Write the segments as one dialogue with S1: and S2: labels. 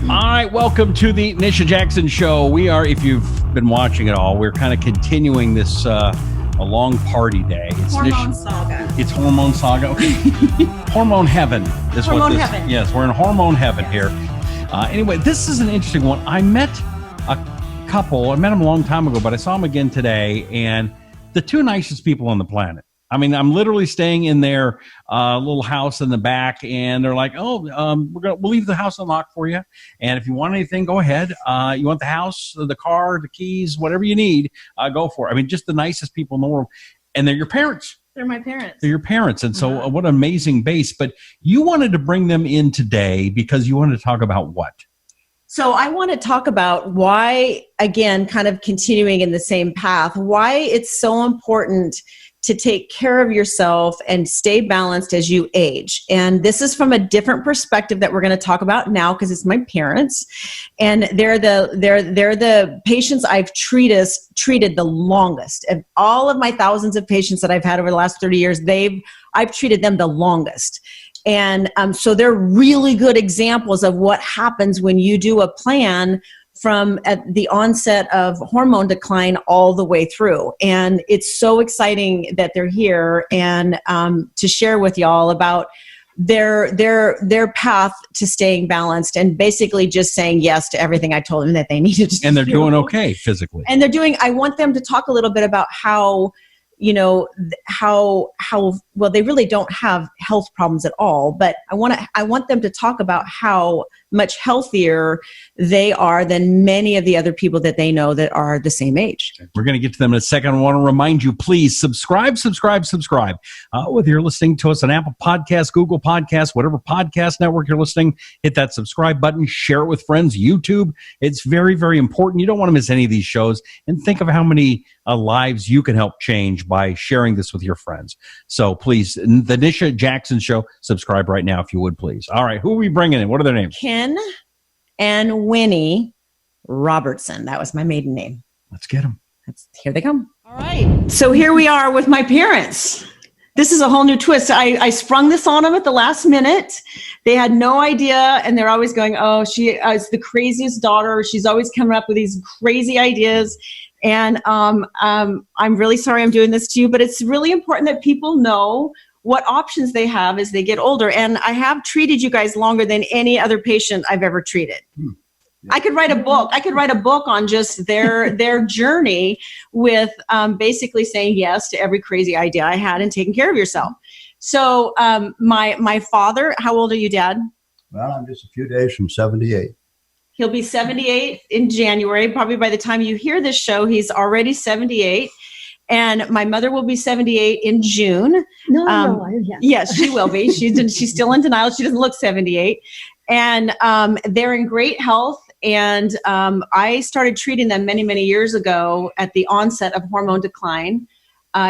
S1: All right, welcome to the Nisha Jackson Show. We are, if you've been watching it all, we're kind of continuing this a long party day. It's
S2: hormone saga.
S1: It's hormone saga. Okay. Hormone heaven is
S2: hormone
S1: what this.
S2: Heaven.
S1: Yes, we're in hormone heaven here. Anyway, this is an interesting one. I met a couple. I met them a long time ago, but I saw them again today, and the two nicest people on the planet. I mean, I'm literally staying in their little house in the back, and they're like, we'll leave the house unlocked for you. And if you want anything, go ahead. You want the house, the car, the keys, whatever you need, go for it. I mean, just the nicest people in the world. And they're your parents.
S2: They're my parents.
S1: They're your parents. And so what an amazing base. But you wanted to bring them in today because you wanted to talk about what?
S2: So I want to talk about why, again, kind of continuing in the same path, why it's so important to take care of yourself and stay balanced as you age. And this is from a different perspective that we're going to talk about now because it's my parents, and they're the patients I've treated the longest. Of all of my thousands of patients that I've had over the last 30 years, I've treated them the longest. And so they're really good examples of what happens when you do a plan from at the onset of hormone decline all the way through. And it's so exciting that they're here and to share with y'all about their path to staying balanced and basically just saying yes to everything I told them that they needed to do.
S1: And they're doing okay physically.
S2: And I want them to talk a little bit about how, well, they really don't have health problems at all, but I want them to talk about how much healthier they are than many of the other people that they know that are the same age.
S1: We're going to get to them in a second. I want to remind you, please subscribe. Whether you're listening to us on Apple Podcasts, Google Podcasts, whatever podcast network you're listening, hit that subscribe button, share it with friends, YouTube. It's very, very important. You don't want to miss any of these shows. And think of how many lives you can help change by sharing this with your friends. So please, the Nisha Jackson Show, subscribe right now if you would, please. All right, who are we bringing in? What are their names?
S2: Ken and Winnie Robertson. That was my maiden name.
S1: Let's get them.
S2: Here they come. All right. So here we are with my parents. This is a whole new twist. I sprung this on them at the last minute. They had no idea, and they're always going, oh, she is the craziest daughter. She's always coming up with these crazy ideas. And I'm really sorry I'm doing this to you, but it's really important that people know what options they have as they get older. And I have treated you guys longer than any other patient I've ever treated. Yeah. I could write a book. I could write a book on just their journey with basically saying yes to every crazy idea I had and taking care of yourself. So my father, how old are you, Dad?
S3: Well, I'm just a few days from 78.
S2: He'll be 78 in January. Probably by the time you hear this show, he's already 78. And my mother will be 78 in June. Yes, she will be. She's still in denial. She doesn't look 78. And they're in great health. And I started treating them many, many years ago at the onset of hormone decline.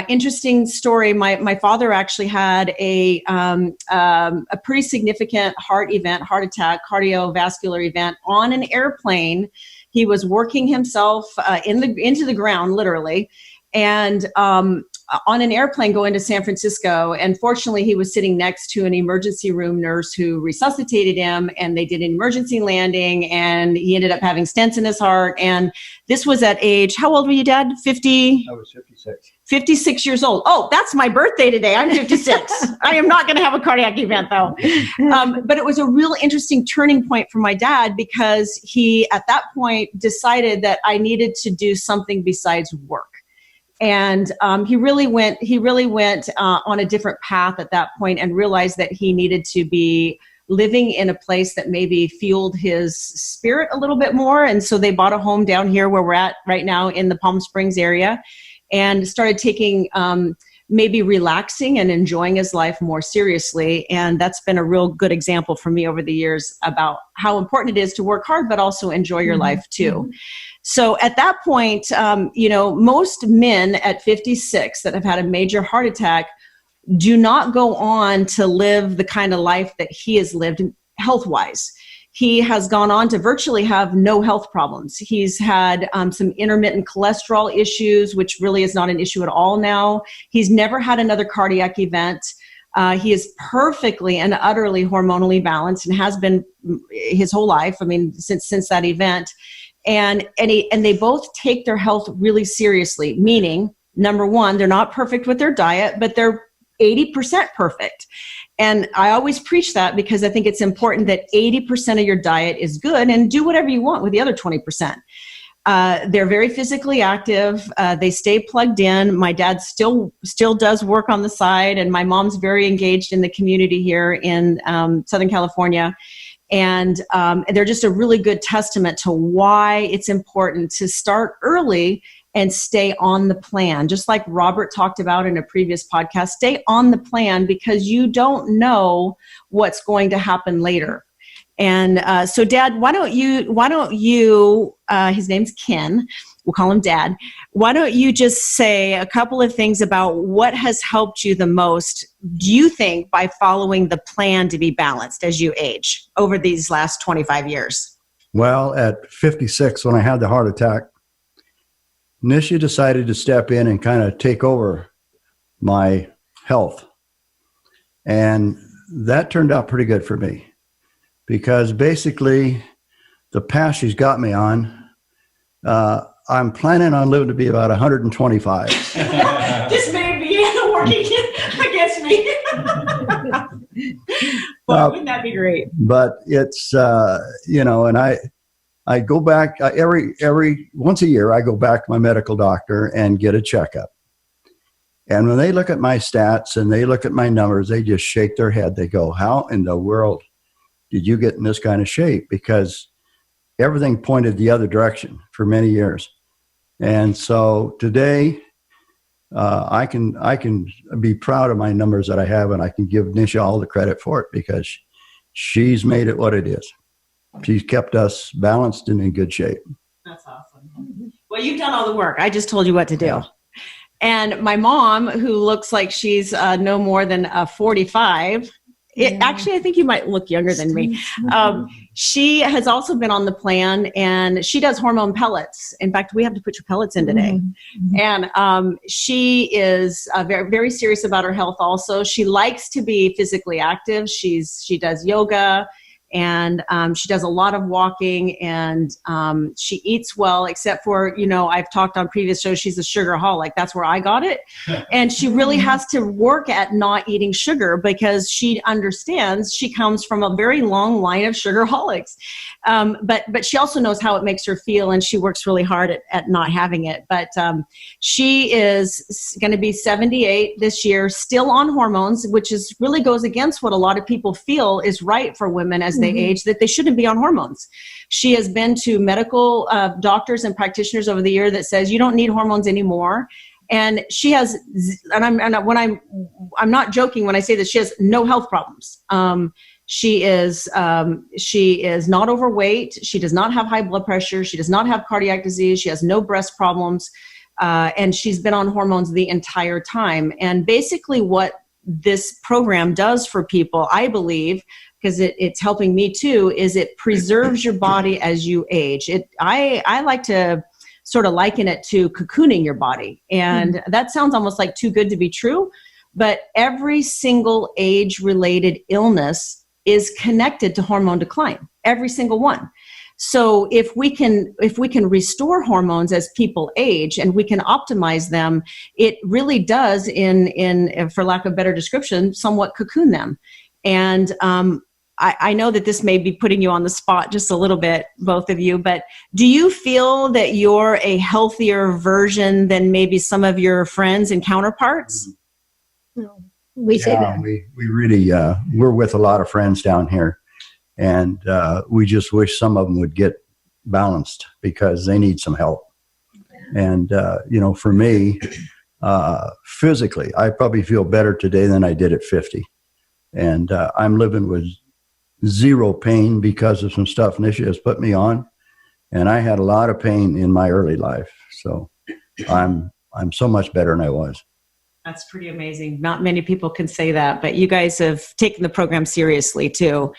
S2: Interesting story. My father actually had a pretty significant heart attack, cardiovascular event on an airplane. He was working himself into the ground, literally. And on an airplane going to San Francisco. And fortunately, he was sitting next to an emergency room nurse who resuscitated him, and they did an emergency landing, and he ended up having stents in his heart. And this was at age, how old were you, Dad? 50?
S3: I was 56.
S2: 56 years old. Oh, that's my birthday today. I'm 56. I am not going to have a cardiac event, though. But it was a real interesting turning point for my dad because he, at that point, decided that I needed to do something besides work. And he really went on a different path at that point and realized that he needed to be living in a place that maybe fueled his spirit a little bit more. And so they bought a home down here where we're at right now in the Palm Springs area and started taking maybe relaxing and enjoying his life more seriously. And that's been a real good example for me over the years about how important it is to work hard, but also enjoy your life too. So at that point, most men at 56 that have had a major heart attack do not go on to live the kind of life that he has lived health-wise. He has gone on to virtually have no health problems. He's had some intermittent cholesterol issues, which really is not an issue at all now. He's never had another cardiac event. He is perfectly and utterly hormonally balanced and has been his whole life. I mean, since that event. And they both take their health really seriously, meaning, number one, they're not perfect with their diet, but they're 80% perfect. And I always preach that because I think it's important that 80% of your diet is good, and do whatever you want with the other 20%. They're very physically active. They stay plugged in. My dad still does work on the side, and my mom's very engaged in the community here in Southern California. And they're just a really good testament to why it's important to start early and stay on the plan. Just like Robert talked about in a previous podcast, stay on the plan because you don't know what's going to happen later. And so Dad, why don't you, his name's Ken, we'll call him Dad. Why don't you just say a couple of things about what has helped you the most, do you think, by following the plan to be balanced as you age over these last 25 years?
S3: Well, at 56, when I had the heart attack, Nisha decided to step in and kind of take over my health. And that turned out pretty good for me because basically the path she's got me on, I'm planning on living to be about 125.
S2: This may be working against me. Boy, wouldn't that be great?
S3: But it's, and I go back every once a year, I go back to my medical doctor and get a checkup. And when they look at my stats and they look at my numbers, they just shake their head. They go, how in the world did you get in this kind of shape? Because everything pointed the other direction for many years. And so today, I can be proud of my numbers that I have, and I can give Nisha all the credit for it because she's made it what it is. She's kept us balanced and in good shape.
S2: That's awesome. Well, you've done all the work. I just told you what to do. And my mom, who looks like she's no more than 45, actually, I think you might look younger than me. She has also been on the plan, and she does hormone pellets. In fact, we have to put your pellets in today. Mm-hmm. And she is very, very serious about her health also. She likes to be physically active. She does yoga, and she does a lot of walking, and she eats well, except for, I've talked on previous shows, she's a sugaraholic. That's where I got it. And she really has to work at not eating sugar because she understands she comes from a very long line of sugaraholics. But she also knows how it makes her feel, and she works really hard at not having it. But she is going to be 78 this year, still on hormones, which really goes against what a lot of people feel is right for women as they age, that they shouldn't be on hormones. She has been to medical doctors and practitioners over the year that says you don't need hormones anymore. And she has, I'm not joking when I say this, she has no health problems. She is not overweight. She does not have high blood pressure. She does not have cardiac disease. She has no breast problems. And she's been on hormones the entire time. And basically what this program does for people, I believe, because it's helping me too, is it preserves your body as you age. I like to sort of liken it to cocooning your body. And that sounds almost like too good to be true, but every single age-related illness is connected to hormone decline, every single one. So if we can restore hormones as people age and we can optimize them, it really does, in for lack of a better description, somewhat cocoon them. And I know that this may be putting you on the spot just a little bit, both of you, but do you feel that you're a healthier version than maybe some of your friends and counterparts?
S4: No, we say that.
S3: We really, we're with a lot of friends down here, and we just wish some of them would get balanced because they need some help. And, for me, physically, I probably feel better today than I did at 50. And I'm living with zero pain because of some stuff Nisha has put me on. And I had a lot of pain in my early life. So I'm so much better than I was.
S2: That's pretty amazing. Not many people can say that, but you guys have taken the program seriously too.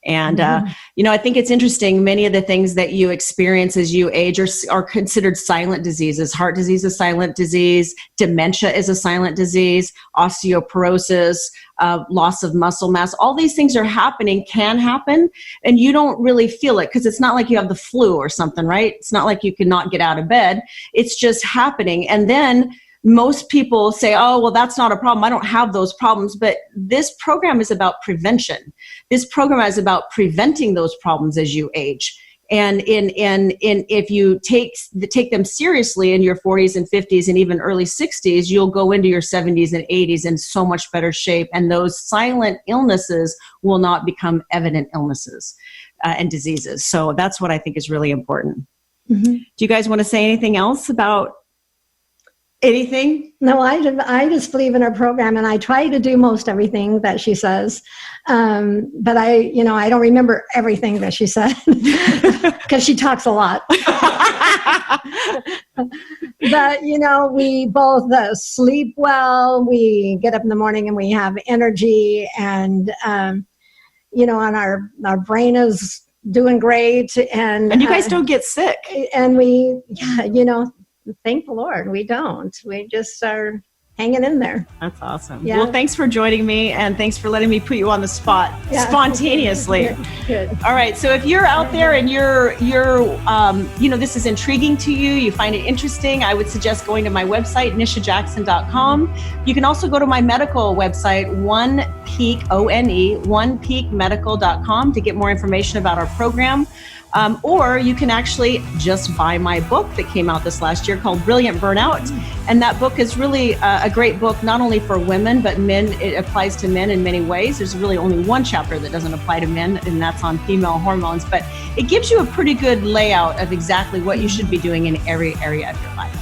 S2: And, I think it's interesting. Many of the things that you experience as you age are considered silent diseases. Heart disease is a silent disease. Dementia is a silent disease. Osteoporosis, loss of muscle mass. All these things can happen, and you don't really feel it because it's not like you have the flu or something, right? It's not like you cannot get out of bed. It's just happening. And then most people say, oh, well, that's not a problem. I don't have those problems. But this program is about prevention. This program is about preventing those problems as you age. And if you take them seriously in your 40s and 50s and even early 60s, you'll go into your 70s and 80s in so much better shape. And those silent illnesses will not become evident illnesses and diseases. So that's what I think is really important. Mm-hmm. Do you guys want to say anything else about anything?
S4: No, I just believe in her program, and I try to do most everything that she says. But I don't remember everything that she said because she talks a lot. But, we both sleep well. We get up in the morning and we have energy, and, and our brain is doing great. And
S2: you guys don't get sick.
S4: And thank the Lord, we don't. We just are hanging in there.
S2: That's awesome.
S4: Yeah.
S2: Well, thanks for joining me, and thanks for letting me put you on the spot spontaneously.
S4: Good.
S2: All right. So if you're out there and you're this is intriguing to you, you find it interesting, I would suggest going to my website, nishajackson.com. You can also go to my medical website, onepeakmedical.com, to get more information about our program. Or you can actually just buy my book that came out this last year called Brilliant Burnout. And that book is really a great book, not only for women, but men. It applies to men in many ways. There's really only one chapter that doesn't apply to men, and that's on female hormones. But it gives you a pretty good layout of exactly what you should be doing in every area of your life.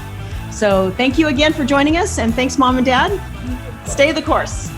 S2: So thank you again for joining us, and thanks, Mom and Dad. Stay the course.